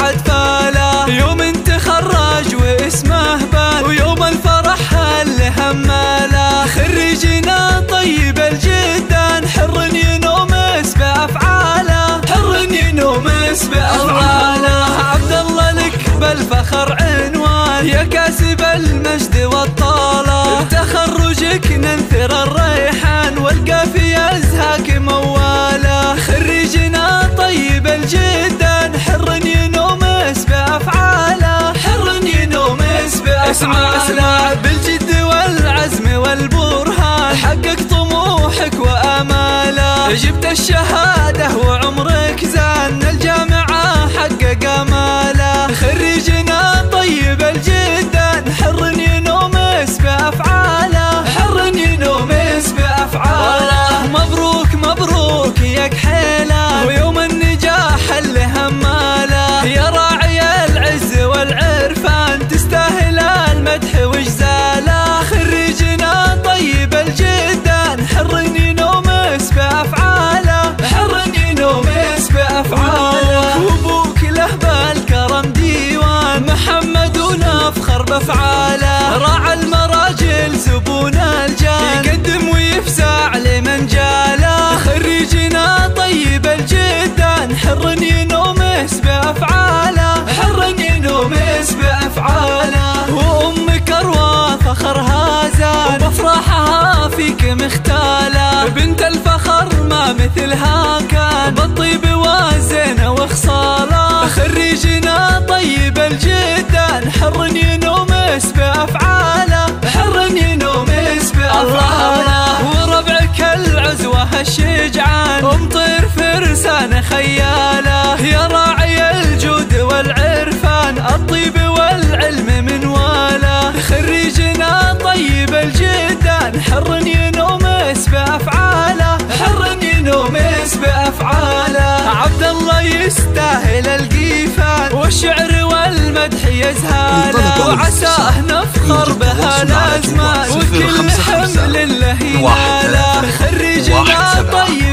بعد فاله، يوم تخرج واسمه بان ويوم الفرح اللي هماله. خريجنا طيب الجدان حر ينومس بأفعاله، حر ينومس بأفعاله. عبد الله لك بالفخر عنوان يا كاسب المجد والطالة، بتخرجك ننثر الريحان والقافية ازهاك مواله. خريجنا طيب الجدان حر ينومس بأفعاله، حر ينومس بأفعاله. اسمع بالجد والعزم والبرهان حقق طموحك وآماله، جبت الشهادة وعمرك زان الجامعة حقق آماله. خريجنا طيب الجدان حر ينومس بأفعاله، حر ينومس بأفعاله. مبروك مبروك يا كحيله ويوم النجاح اللي هماله، يا راعي العز والعرفان تستاهل المدح وجزاله. خريجنا طيب الجدان حر ينومس بأفعاله، حر ينومس بأفعاله. وابوك له بالكرم ديوان محمد ونفخر بأفعاله، راعى المراجل زبون الجان يقدم ويفزع لمن جاله. خريجنا طيب الجدان حر ينومس بأفعاله، حر ينومس بأفعاله. وأمك أروى فخرها زان وبفرحها فيك مختاله، بنت الفخر ما مثلها كان بالطيب والزينة وخصاله. خريجنا طيب الجدان حر ينومس بأفعاله، حر ينومس بأفعاله. وربعك العزوة الشجعان ومطير فرسان خياله، يا راعي الجود والعرفان الطيب والعلم من واله. خريجنا طيب الجدان حر ينومس بأفعاله، حر ينومس بأفعاله. عبد الله يستاهل القيفان والشعر والمدح يزهاله، وعساه نفخر بها الأزمان وكل حمل له يناله. خريجنا طيب